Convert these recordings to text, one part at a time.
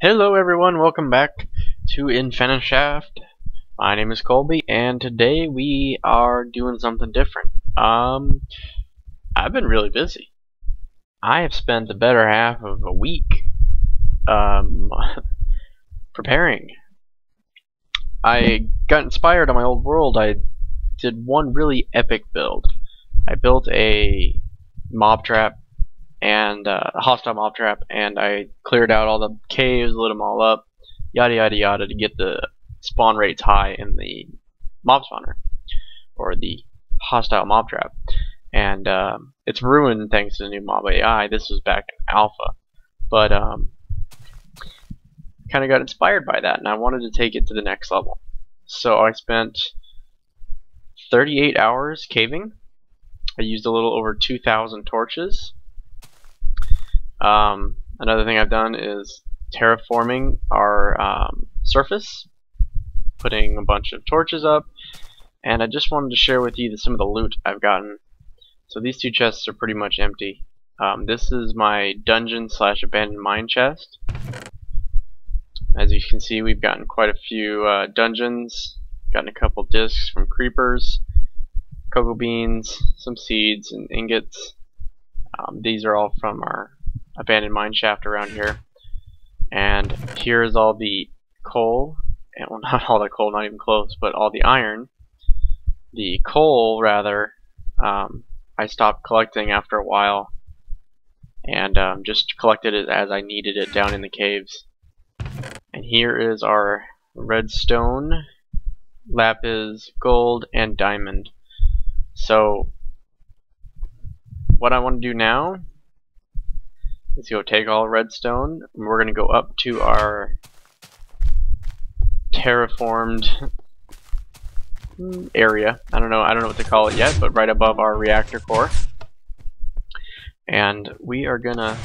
Hello everyone, welcome back to Infinishaft. My name is Colby, and today we are doing something different. I've been really busy. I have spent the better half of a week preparing. I got inspired on my old world. I did one really epic build. I built a mob trap and a hostile mob trap, and I cleared out all the caves, lit them all up, yada yada yada, to get the spawn rates high in the mob spawner or the hostile mob trap. And it's ruined thanks to the new mob AI. This was back in alpha, but kind of got inspired by that, and I wanted to take it to the next level. So I spent 38 hours caving. I used a little over 2,000 torches. Another thing I've done is terraforming our surface, putting a bunch of torches up, and I just wanted to share with you some of the loot I've gotten. So these two chests are pretty much empty. This is my dungeon / abandoned mine chest. As you can see, we've gotten quite a few dungeons, gotten a couple discs from creepers, cocoa beans, some seeds, and ingots. These are all from our abandoned mine shaft around here. And here's all the coal, and well, not all the coal, not even close, but all the iron. The coal, rather, I stopped collecting after a while, and just collected it as I needed it down in the caves. And here is our redstone, lapis, gold, and diamond. So what I want to do now is go take all redstone, and we're going to go up to our terraformed area. I don't know what to call it yet, but right above our reactor core. And we are gonna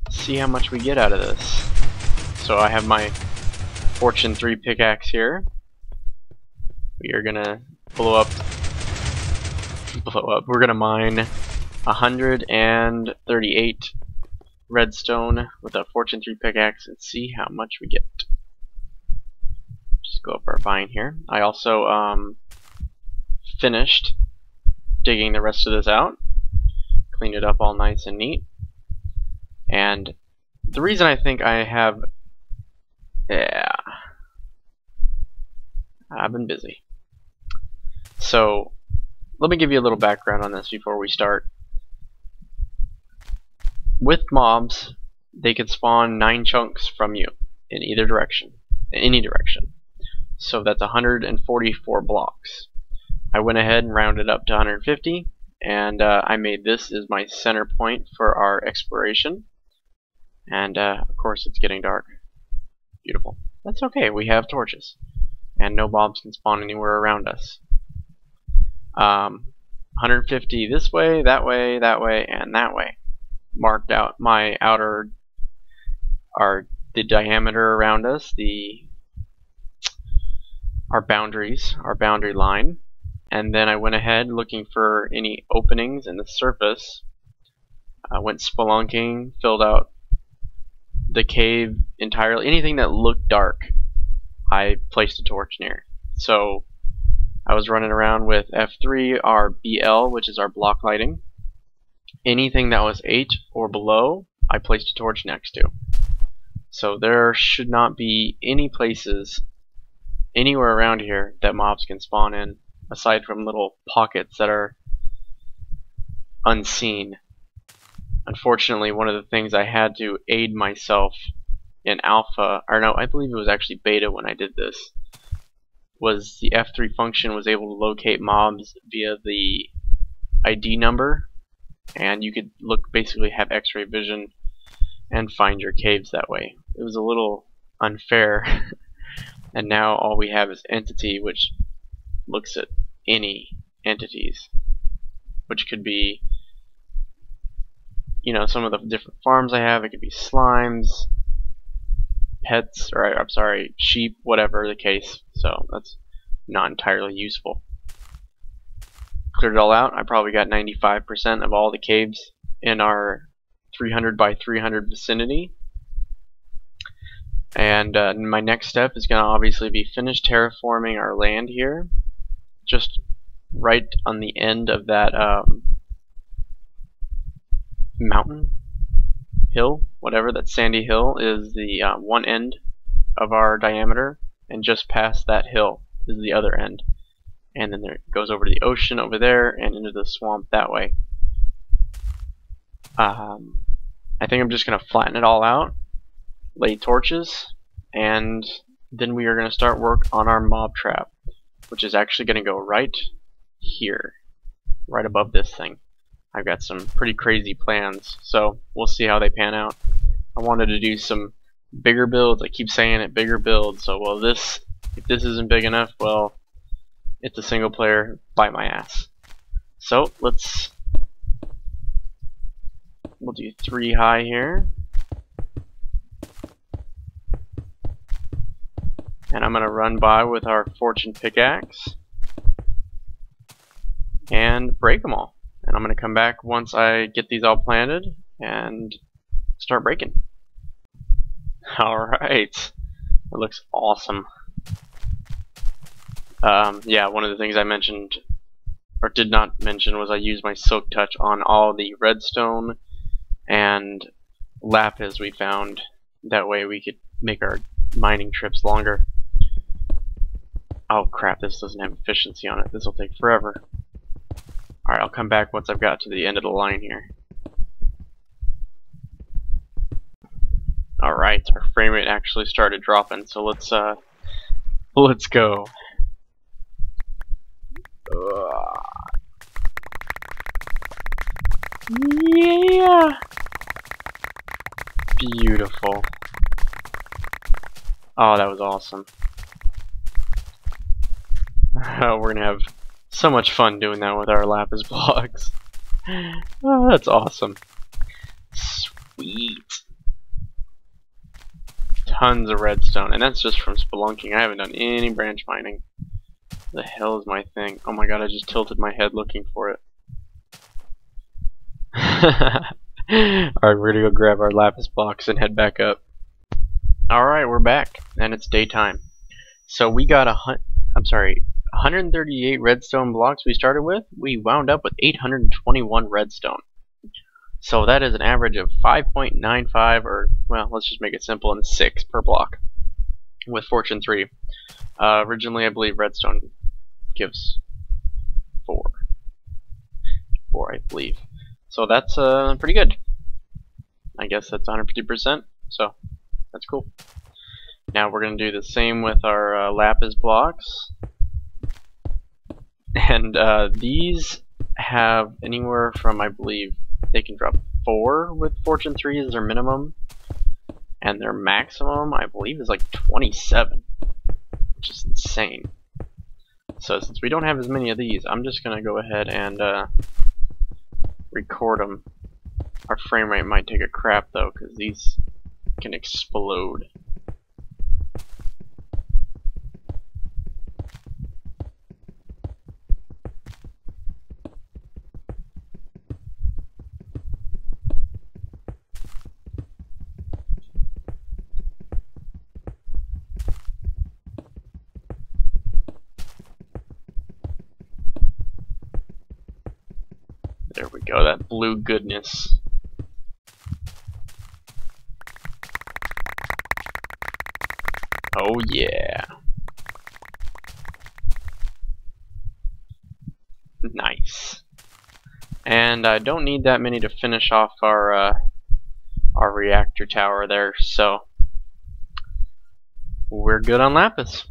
see how much we get out of this. So I have my Fortune 3 pickaxe here. We are gonna blow up. We're gonna mine 138 redstone with a Fortune 3 pickaxe and see how much we get. Just go up our vine here. I also finished digging the rest of this out, cleaned it up all nice and neat. And the reason I think I have, I've been busy. So let me give you a little background on this before we start. With mobs, they can spawn 9 chunks from you in either direction, in any direction. So that's 144 blocks. I went ahead and rounded up to 150, and I made this as my center point for our exploration. And of course it's getting dark. Beautiful. That's okay, we have torches, and no mobs can spawn anywhere around us. 150 this way, that way, that way, and that way. Marked out my outer, the diameter around us, our boundaries, our boundary line. And then I went ahead looking for any openings in the surface. I went spelunking, filled out the cave entirely. Anything that looked dark, I placed a torch near. So I was running around with F3, our BL, which is our block lighting. Anything that was 8 or below, I placed a torch next to. So there should not be any places anywhere around here that mobs can spawn in, aside from little pockets that are unseen. Unfortunately, one of the things I had to aid myself in alpha, or no, I believe it was actually beta when I did this, was the F3 function was able to locate mobs via the ID number, and you could basically have X-ray vision and find your caves that way. It was a little unfair. And now all we have is entity, which looks at any entities, which could be, you know, some of the different farms I have. It could be slimes, pets, or I'm sorry, sheep, whatever the case. So that's not entirely useful. Cleared it all out. I probably got 95% of all the caves in our 300 by 300 vicinity. And my next step is going to obviously be finish terraforming our land here. Just right on the end of that mountain, hill, whatever, that sandy hill is the one end of our diameter, and just past that hill is the other end. And then there it goes over to the ocean over there and into the swamp that way. I think I'm just going to flatten it all out, lay torches, and then we are going to start work on our mob trap, which is actually going to go right here, right above this thing. I've got some pretty crazy plans, so we'll see how they pan out. I wanted to do some bigger builds. I keep saying it, bigger builds. So, well, if this isn't big enough, well, it's a single player, bite my ass. So we'll do 3 high here. And I'm going to run by with our fortune pickaxe and break them all. And I'm going to come back once I get these all planted and start breaking. Alright, it looks awesome. Yeah, one of the things I mentioned, or did not mention, was I used my silk touch on all the redstone and lapis we found. That way we could make our mining trips longer. Oh crap, this doesn't have efficiency on it. This will take forever. Alright, I'll come back once I've got to the end of the line here. Alright, our frame rate actually started dropping, so let's go. Yeah! Beautiful. Oh, that was awesome. We're gonna have so much fun doing that with our lapis blocks. Oh, that's awesome. Sweet. Tons of redstone, and that's just from spelunking. I haven't done any branch mining. The hell is my thing? Oh my god, I just tilted my head looking for it. Alright, we're gonna go grab our lapis blocks and head back up. Alright, we're back, and it's daytime. So we got 138 redstone blocks we started with. We wound up with 821 redstone. So that is an average of 5.95, or, well, let's just make it simple, and 6 per block with Fortune 3. Originally, I believe redstone gives 4. 4, I believe. So that's pretty good. I guess that's 150%, so that's cool. Now we're going to do the same with our lapis blocks. And these have anywhere from, I believe, they can drop 4 with Fortune 3 as their minimum. And their maximum, I believe, is like 27. Which is insane. So since we don't have as many of these, I'm just going to go ahead and record them. Our frame rate might take a crap though, because these can explode. There we go, that blue goodness. Oh yeah. Nice. And I don't need that many to finish off our reactor tower there, so we're good on lapis.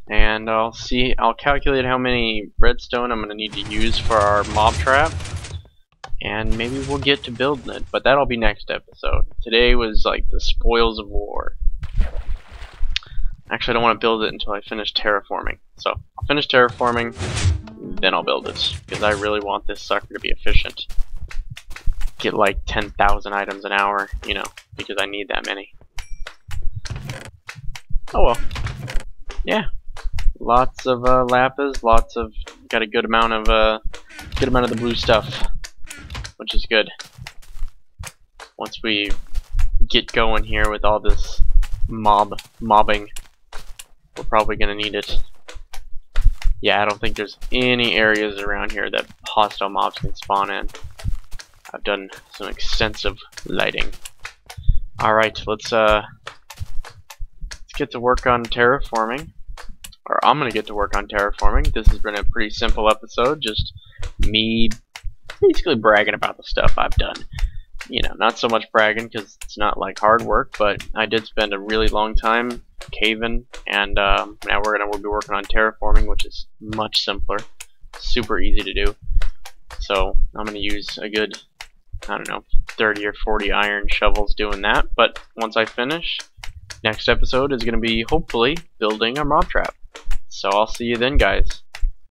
And I'll calculate how many redstone I'm going to need to use for our mob trap, and maybe we'll get to building it, but that'll be next episode. Today was like the spoils of war. Actually, I don't want to build it until I finish terraforming. So I'll finish terraforming, then I'll build it, because I really want this sucker to be efficient. Get like 10,000 items an hour, you know, because I need that many. Oh well. Yeah. Lots of lapis, got a good amount of the blue stuff, which is good. Once we get going here with all this mobbing. We're probably gonna need it. Yeah, I don't think there's any areas around here that hostile mobs can spawn in. I've done some extensive lighting. Alright, let's get to work on terraforming. Or I'm gonna get to work on terraforming. This has been a pretty simple episode, just me basically bragging about the stuff I've done. You know, not so much bragging because it's not like hard work, but I did spend a really long time caving, and now we'll be working on terraforming, which is much simpler, super easy to do. So I'm gonna use a good, I don't know, 30 or 40 iron shovels doing that. But once I finish, next episode is gonna be hopefully building a mob trap. So I'll see you then, guys.